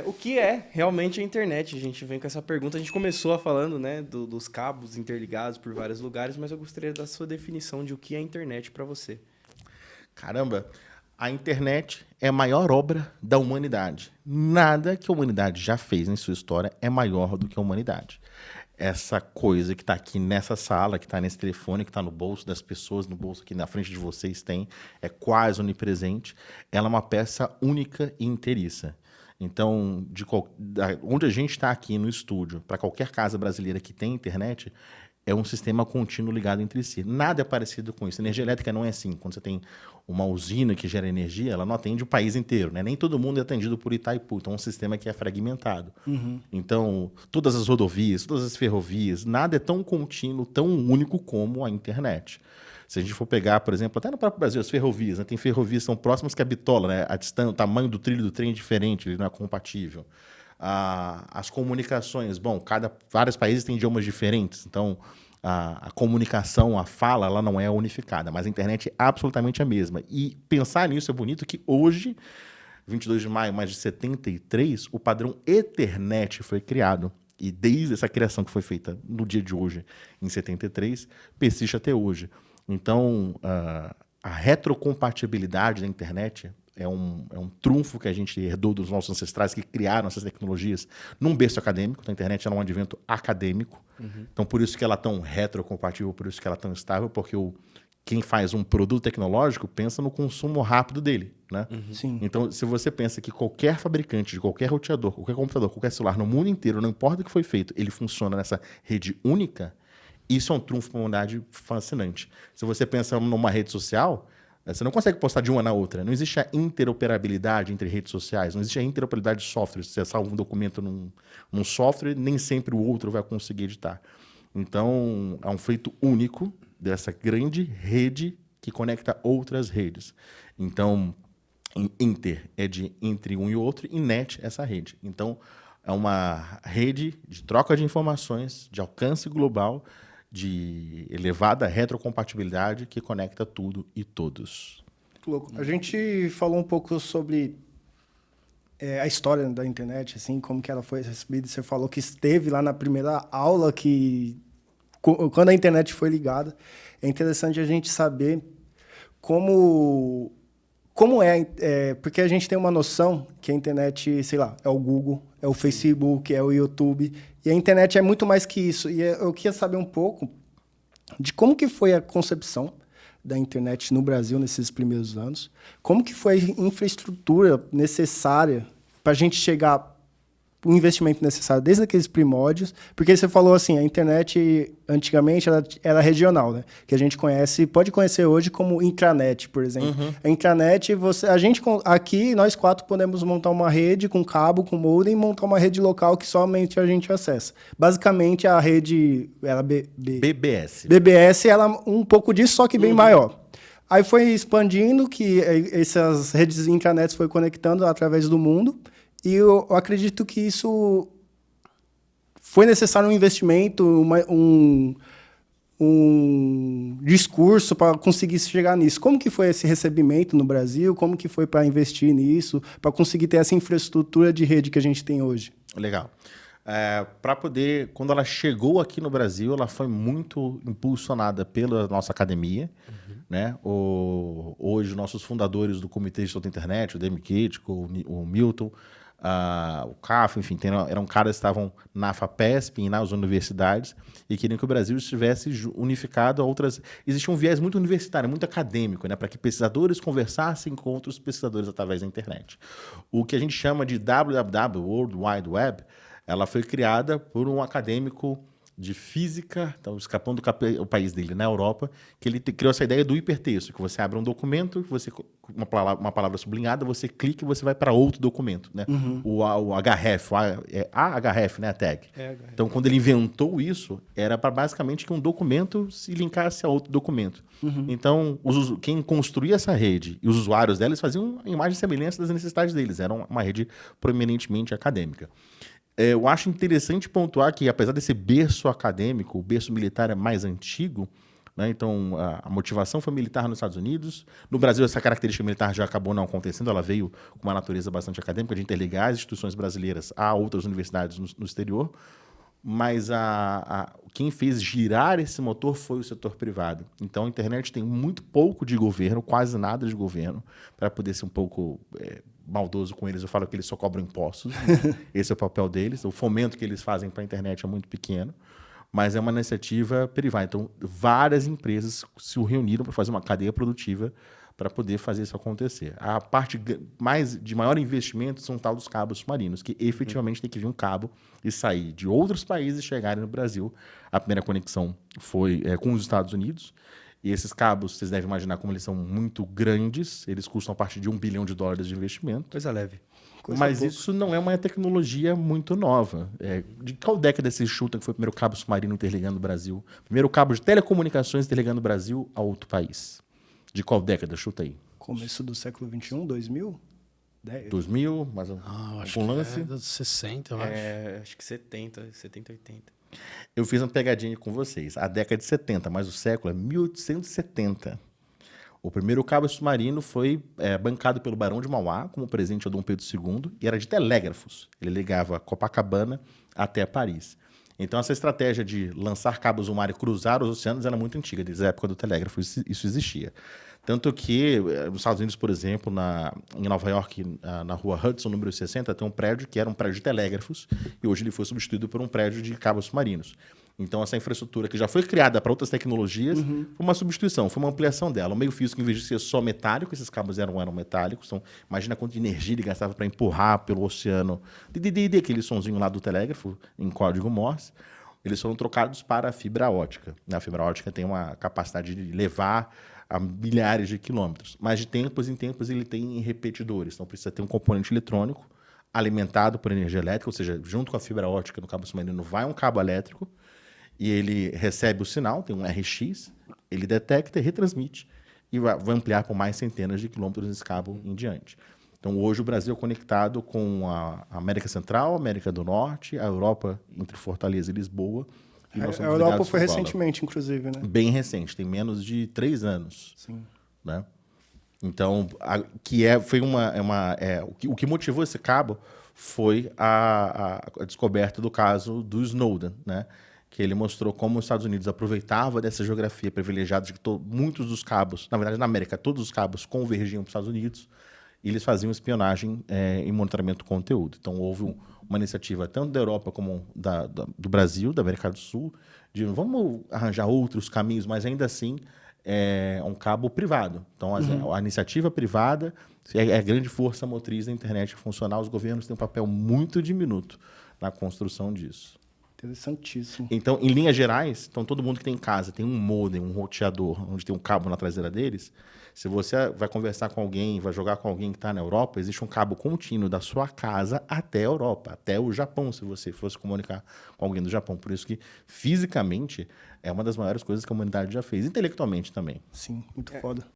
O que é realmente a internet? A gente vem com essa pergunta. A gente começou falando, né, dos cabos interligados por vários lugares, mas eu gostaria da sua definição de o que é a internet para você. Caramba, a internet é a maior obra da humanidade. Nada que a humanidade já fez em sua história é maior do que a humanidade. Essa coisa que está aqui nessa sala, que está nesse telefone, que está no bolso das pessoas, no bolso aqui na frente de vocês tem, é quase onipresente. Ela é uma peça única e inteiriça. Então, onde a gente está aqui no estúdio, para qualquer casa brasileira que tem internet, é um sistema contínuo ligado entre si. Nada é parecido com isso. Energia elétrica não é assim. Quando você tem uma usina que gera energia, ela não atende o país inteiro, né? Nem todo mundo é atendido por Itaipu. Então, é um sistema que é fragmentado. Então, todas as rodovias, todas as ferrovias, nada é tão contínuo, tão único como a internet. Se a gente for pegar, por exemplo, até no próprio Brasil, as ferrovias, né? Tem ferrovias que são próximas que a bitola, né? A distância, o tamanho do trilho do trem é diferente, ele não é compatível. As comunicações, bom, vários países têm idiomas diferentes, então a comunicação, a fala, ela não é unificada, mas a internet é absolutamente a mesma. E pensar nisso é bonito que hoje, 22 de maio, mais de 73, o padrão Ethernet foi criado. E desde essa criação que foi feita no dia de hoje, em 73, persiste até hoje. Então, a retrocompatibilidade da internet é um trunfo que a gente herdou dos nossos ancestrais que criaram essas tecnologias num berço acadêmico. A internet era um advento acadêmico. Então, por isso que ela é tão retrocompatível, por isso que ela é tão estável, porque quem faz um produto tecnológico pensa no consumo rápido dele, né? Sim. Então, se você pensa que qualquer fabricante de qualquer roteador, qualquer computador, qualquer celular no mundo inteiro, não importa o que foi feito, ele funciona nessa rede única, isso é um trunfo para a humanidade fascinante. Se você pensa numa rede social, você não consegue postar de uma na outra. Não existe a interoperabilidade entre redes sociais, não existe a interoperabilidade de softwares. Você salva um documento num software, nem sempre o outro vai conseguir editar. Então, é um feito único dessa grande rede que conecta outras redes. Então, inter é de entre um e outro, e net é essa rede. Então, é uma rede de troca de informações, de alcance global, de elevada retrocompatibilidade que conecta tudo e todos. Que louco. A gente falou um pouco sobre a história da internet, assim, como que ela foi recebida. Você falou que esteve lá na primeira aula quando a internet foi ligada. É interessante a gente saber como porque a gente tem uma noção que a internet, sei lá, é o Google, é o Facebook, é o YouTube, e a internet é muito mais que isso. E eu queria saber um pouco de como que foi a concepção da internet no Brasil nesses primeiros anos, como que foi a infraestrutura necessária para a gente chegar o investimento necessário desde aqueles primórdios, porque você falou assim, a internet antigamente era regional, né? Que a gente pode conhecer hoje como intranet, por exemplo. A intranet, aqui nós quatro podemos montar uma rede com cabo, com modem, e montar uma rede local que somente a gente acessa. Basicamente a rede era BBS. BBS era um pouco disso, só que bem maior. Aí foi expandindo, que essas redes intranets foi conectando através do mundo. E eu acredito que isso foi necessário um investimento, um discurso para conseguir chegar nisso. Como que foi esse recebimento no Brasil? Como que foi para investir nisso? Para conseguir ter essa infraestrutura de rede que a gente tem hoje? Legal. Quando ela chegou aqui no Brasil, ela foi muito impulsionada pela nossa academia. Né? Hoje, nossos fundadores do Comitê de Gestão da Internet, o Demi Kitico, o Milton, o CAF, enfim, eram caras que estavam na FAPESP e nas universidades e queriam que o Brasil estivesse unificado a outras... Existia um viés muito universitário, muito acadêmico, né? Para que pesquisadores conversassem com outros pesquisadores através da internet. O que a gente chama de WWW, World Wide Web, ela foi criada por um acadêmico de física, então, escapando do país dele, na Europa, que ele criou essa ideia do hipertexto, que você abre um documento, uma palavra sublinhada, você clica e você vai para outro documento. Né? O href, a href, né, a tag. Então, quando ele inventou isso, era para basicamente que um documento se linkasse a outro documento. Então, quem construía essa rede e os usuários deles faziam imagem e semelhança das necessidades deles. Era uma rede proeminentemente acadêmica. Eu acho interessante pontuar que, apesar desse berço acadêmico, o berço militar é mais antigo, né? Então, a motivação foi militar nos Estados Unidos. No Brasil, essa característica militar já acabou não acontecendo. Ela veio com uma natureza bastante acadêmica, de interligar as instituições brasileiras a outras universidades no exterior. Mas quem fez girar esse motor foi o setor privado. Então, a internet tem muito pouco de governo, quase nada de governo, para poder ser um pouco maldoso com eles. Eu falo que eles só cobram impostos. Esse é o papel deles. O fomento que eles fazem para a internet é muito pequeno, mas é uma iniciativa privada. Então, várias empresas se reuniram para fazer uma cadeia produtiva para poder fazer isso acontecer. A parte de maior investimento são tal dos cabos submarinos, que efetivamente tem que vir um cabo e sair de outros países e chegarem no Brasil. A primeira conexão foi com os Estados Unidos, e esses cabos, vocês devem imaginar como eles são muito grandes, eles custam a partir de $1 bilhão de investimento. Coisa leve. Mas isso não é uma tecnologia muito nova. De qual década se chuta que foi o primeiro cabo submarino interligando o Brasil? Primeiro cabo de telecomunicações interligando o Brasil a outro país. De qual década? Chuta aí. Começo do século XXI, 2000? 2000, mas acho um que lance. é dos 60, eu acho. Acho que 70, 80. Eu fiz uma pegadinha com vocês. A década de 70, mas o século é 1870. O primeiro cabo submarino foi bancado pelo Barão de Mauá como presente a Dom Pedro II e era de telégrafos. Ele ligava Copacabana até Paris. Então, essa estratégia de lançar cabos no mar e cruzar os oceanos era muito antiga, desde a época do telégrafo, isso existia. Tanto que, nos Estados Unidos, por exemplo, em Nova York, na rua Hudson, número 60, tem um prédio que era um prédio de telégrafos e hoje ele foi substituído por um prédio de cabos submarinos. Então, essa infraestrutura que já foi criada para outras tecnologias foi uma substituição, foi uma ampliação dela. O meio físico, em vez de ser só metálico, esses cabos eram metálicos. Então, imagina quanto de energia ele gastava para empurrar pelo oceano. Aquele sonzinho lá do telégrafo, em código Morse. Eles foram trocados para a fibra ótica. A fibra ótica tem uma capacidade de levar a milhares de quilômetros. Mas de tempos em tempos ele tem repetidores. Então, precisa ter um componente eletrônico alimentado por energia elétrica, ou seja, junto com a fibra ótica no cabo submarino vai um cabo elétrico, e ele recebe o sinal, tem um RX, ele detecta e retransmite, e vai ampliar por mais centenas de quilômetros nesse cabo em diante. Então, hoje o Brasil é conectado com a América Central, a América do Norte, a Europa, entre Fortaleza e Lisboa. E nós A somos Europa ligados foi por bola. recentemente, inclusive, né? Bem recente, tem menos de 3 anos. Sim. Né? Então, o que motivou esse cabo foi a descoberta do caso do Snowden, né? Que ele mostrou como os Estados Unidos aproveitavam dessa geografia privilegiada de que muitos dos cabos, na verdade na América, todos os cabos convergiam para os Estados Unidos e eles faziam espionagem e monitoramento do conteúdo. Então, houve uma iniciativa tanto da Europa como do Brasil, da América do Sul, de vamos arranjar outros caminhos, mas ainda assim é um cabo privado. Então, a iniciativa privada é a grande força motriz da internet funcional. Os governos têm um papel muito diminuto na construção disso. Interessantíssimo. Então, em linhas gerais, todo mundo que tem em casa tem um modem, um roteador, onde tem um cabo na traseira deles. Se você vai conversar com alguém, vai jogar com alguém que está na Europa, existe um cabo contínuo da sua casa até a Europa, até o Japão, se você fosse comunicar com alguém do Japão. Por isso que, fisicamente, é uma das maiores coisas que a humanidade já fez. Intelectualmente também. Sim, muito foda.